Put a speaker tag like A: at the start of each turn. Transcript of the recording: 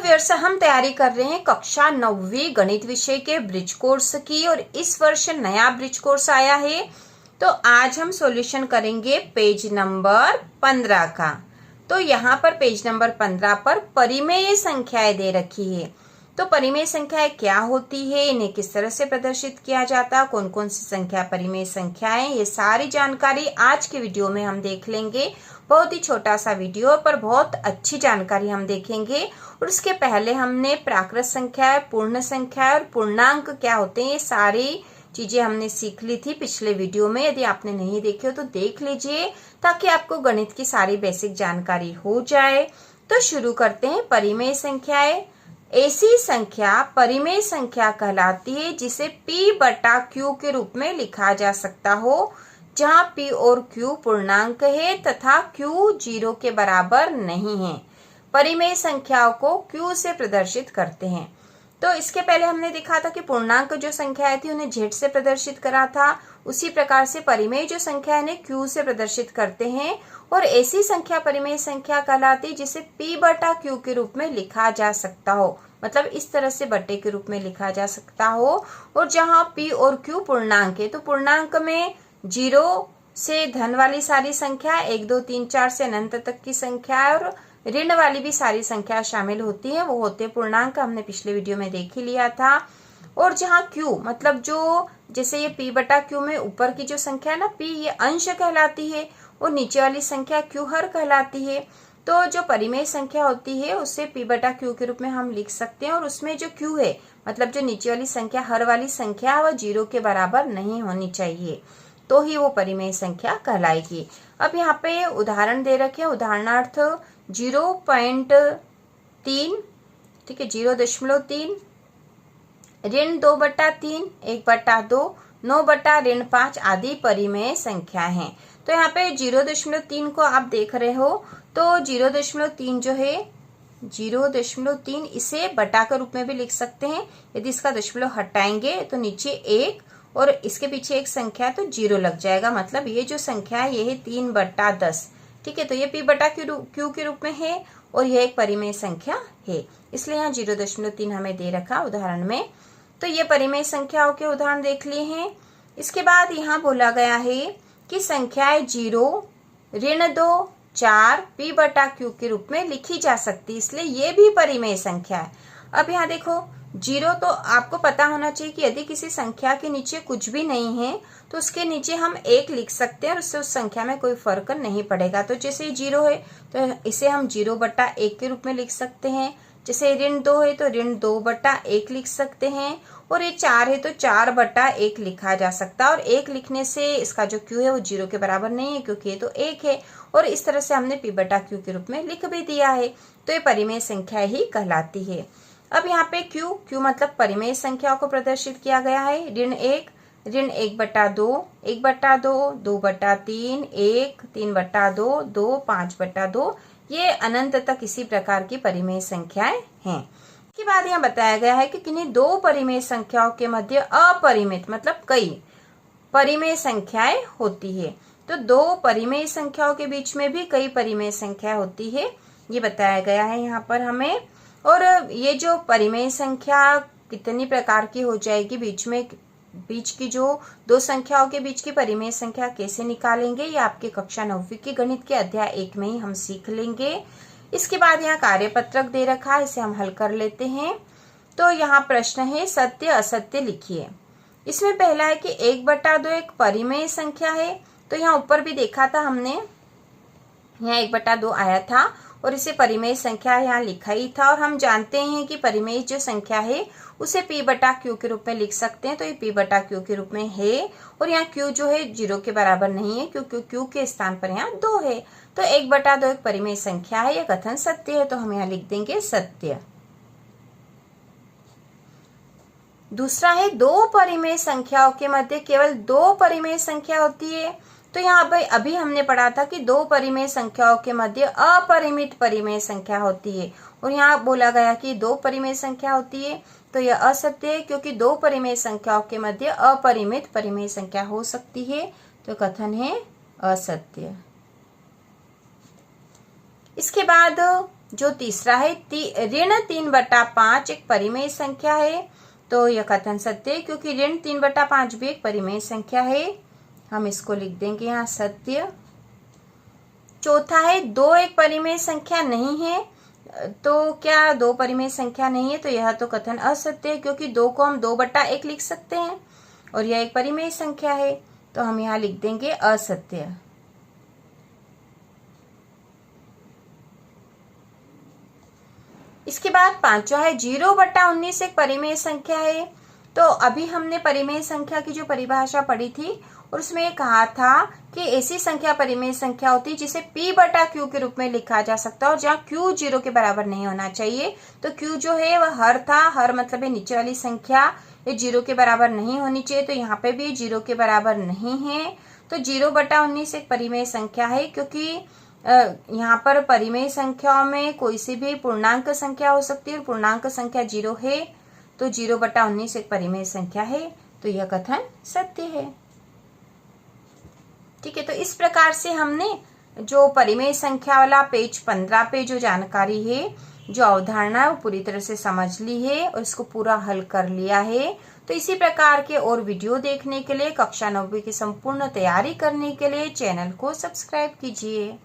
A: Viewers, हम तैयारी कर रहे हैं कक्षा 9वीं गणित विषय के ब्रिज कोर्स की और इस वर्ष नया ब्रिज कोर्स आया है। तो आज हम सॉल्यूशन करेंगे पेज नंबर 15 का। तो यहाँ पर पेज नंबर 15 पर परिमेय संख्याएं दे रखी है। तो परिमेय संख्याएं क्या होती है, इन्हें किस तरह से प्रदर्शित किया जाता है, कौन कौन सी संख्या परिमेय संख्याएं, ये सारी जानकारी आज के वीडियो में हम देख लेंगे। बहुत ही छोटा सा वीडियो पर बहुत अच्छी जानकारी हम देखेंगे। और उसके पहले हमने प्राकृत संख्या, पूर्ण संख्या और पूर्णांक क्या होते हैं, ये सारी चीजें हमने सीख ली थी पिछले वीडियो में। यदि आपने नहीं देखे हो तो देख लीजिए ताकि आपको गणित की सारी बेसिक जानकारी हो जाए। तो शुरू करते हैं। परिमेय संख्याएं ऐसी संख्या परिमेय संख्या कहलाती है जिसे P बटा Q के रूप में लिखा जा सकता हो, जहां P और Q पूर्णांक है तथा Q 0 के बराबर नहीं है। परिमेय संख्याओं को Q से प्रदर्शित करते हैं। तो इसके पहले हमने देखा था कि पूर्णांक जो संख्याएं थी उन्हें Z से प्रदर्शित करा था, उसी प्रकार से परिमेय जो संख्या है Q से प्रदर्शित करते हैं। और ऐसी संख्या परिमेय संख्या कहलाती है जिसे P बटा Q के रूप में लिखा जा सकता हो, मतलब इस तरह से बट्टे के रूप में लिखा जा सकता हो। और जहां P और Q पूर्णांक है तो पूर्णांक में 0 से धन वाली सारी संख्या, 1 2 3 4 से अनंत तक की संख्या और ऋण वाली भी सारी संख्या शामिल होती है, वो होते पूर्णांक। हमने पिछले वीडियो में देख ही लिया था। और जहां Q मतलब जो जैसे ये P बटा Q में ऊपर की जो संख्या है ना P, ये अंश कहलाती है और नीचे वाली संख्या Q हर कहलाती है। तो जो परिमेय संख्या होती है उसे P बटा Q के रूप में हम लिख सकते हैं। और उसमें जो Q है मतलब जो नीचे वाली संख्या हर वाली संख्या वह 0 के बराबर नहीं होनी चाहिए, तो ही वो परिमेय संख्या कहलाएगी। अब यहाँ पे उदाहरण दे रखे हैं। उदाहरणार्थ 0.3, ठीक है, 0.3, ऋण 2/3, 1/2, 9/5 आदि परिमेय संख्या है। तो यहाँ पे 0.3 को आप देख रहे हो, तो 0.3 जो है 0.3 इसे बटा के रूप में भी लिख सकते हैं। यदि इसका दशमलव हटाएंगे तो नीचे 1 और इसके पीछे एक संख्या तो 0 लग जाएगा, मतलब ये जो संख्या है ये है 3/10। ठीक है, तो ये P बटा Q के रूप में है और यह एक परिमेय संख्या है, इसलिए यहाँ 0.3 हमें दे रखा उदाहरण में। तो ये परिमेय संख्याओं के उदाहरण देख लिए हैं। इसके बाद यहाँ बोला गया है कि संख्याएं 0, ऋण 2, 4 P बटा Q के रूप में लिखी जा सकती, इसलिए ये भी परिमेय संख्या है। अब यहाँ देखो 0, तो आपको पता होना चाहिए कि यदि किसी संख्या के नीचे कुछ भी नहीं है तो उसके नीचे हम 1 लिख सकते हैं और उससे उस संख्या में कोई फर्क नहीं पड़ेगा। तो जैसे 0 है तो इसे हम 0/1 के रूप में लिख सकते हैं। जैसे ऋण 2 है तो ऋण 2/1 लिख सकते हैं। और ये 4 है तो 4/1 लिखा जा सकता है। और 1 लिखने से इसका जो Q है वो 0 के बराबर नहीं है क्योंकि ये तो 1 है। और इस तरह से हमने P बटा Q के रूप में लिख भी दिया है, तो ये परिमेय संख्या ही कहलाती है। अब यहाँ पे Q मतलब परिमेय संख्याओं को प्रदर्शित किया गया है। ऋण 1, ऋण 1/2, 1/2, 2/3, 1, 3/2, 2, 5/2, ये अनंत तक इसी प्रकार की परिमेय संख्याएं हैं। इसके बाद यहाँ बताया गया है कि किन्हीं दो परिमेय संख्याओं के मध्य अपरिमित मतलब कई परिमेय संख्याएं होती है। तो दो परिमेय संख्याओं के बीच में भी कई परिमेय संख्या होती है, ये बताया गया है यहाँ पर हमें। और ये जो परिमेय संख्या कितनी प्रकार की हो जाएगी, बीच की जो दो संख्याओं के बीच की परिमेय संख्या कैसे निकालेंगे, ये आपके कक्षा 9वीं की गणित के अध्याय 1 में ही हम सीख लेंगे। इसके बाद यहाँ कार्यपत्रक दे रखा है, इसे हम हल कर लेते हैं। तो यहाँ प्रश्न है सत्य असत्य लिखिए। इसमें पहला है कि 1/2 एक परिमेय संख्या है। तो यहाँ ऊपर भी देखा था हमने, यहाँ 1/2 आया था और इसे परिमेय संख्या यहाँ लिखा ही था। और हम जानते हैं कि परिमेय जो संख्या है उसे P बटा Q के रूप में लिख सकते हैं, तो ये P बटा Q के रूप में है। और यहाँ Q जो है 0 के बराबर नहीं है क्योंकि Q के स्थान पर यहाँ 2 है। तो 1/2 एक परिमेय संख्या है, यह कथन सत्य है, तो हम यहाँ लिख देंगे सत्य। दूसरा है दो परिमेय संख्याओं के मध्य केवल दो परिमेय संख्या होती है। तो यहाँ पर अभी हमने पढ़ा था कि दो परिमेय संख्याओं के मध्य अपरिमित परिमेय संख्या होती है, और यहाँ बोला गया कि दो परिमेय संख्या होती है, तो यह असत्य है क्योंकि दो परिमेय संख्याओं के मध्य अपरिमित परिमेय संख्या हो सकती है, तो कथन है असत्य। इसके बाद जो तीसरा है ऋण 3/5 एक परिमेय संख्या है, तो यह कथन सत्य है क्योंकि ऋण 3/5 भी एक परिमेय संख्या है। हम इसको लिख देंगे यहाँ सत्य। चौथा है 2 एक परिमेय संख्या नहीं है, तो क्या 2 परिमेय संख्या नहीं है, तो यह तो कथन असत्य है क्योंकि 2 को हम 2/1 लिख सकते हैं और यह एक परिमेय संख्या है, तो हम यहाँ लिख देंगे असत्य। इसके बाद पांचवा है 0/19 एक परिमेय संख्या है। तो अभी हमने परिमेय संख्या की जो परिभाषा पढ़ी थी और उसमें ये कहा था कि ऐसी संख्या परिमेय संख्या होती है जिसे p/q के रूप में लिखा जा सकता है और जहाँ q 0 के बराबर नहीं होना चाहिए। तो q जो है वह हर था, हर मतलब है नीचे वाली संख्या, ये 0 के बराबर नहीं होनी चाहिए, तो यहाँ पे भी 0 के बराबर नहीं है। तो 0/19 एक परिमेय संख्या है क्योंकि यहाँ पर परिमेय संख्याओं में कोई सी भी पूर्णांक संख्या हो सकती है और पूर्णांक संख्या 0 है, तो 0/19 एक परिमेय संख्या है, तो यह कथन सत्य है। ठीक है, तो इस प्रकार से हमने जो परिमेय संख्या वाला पेज 15 पे जो जानकारी है, जो अवधारणा है, वो पूरी तरह से समझ ली है और इसको पूरा हल कर लिया है। तो इसी प्रकार के और वीडियो देखने के लिए, कक्षा 9वीं की संपूर्ण तैयारी करने के लिए चैनल को सब्सक्राइब कीजिए।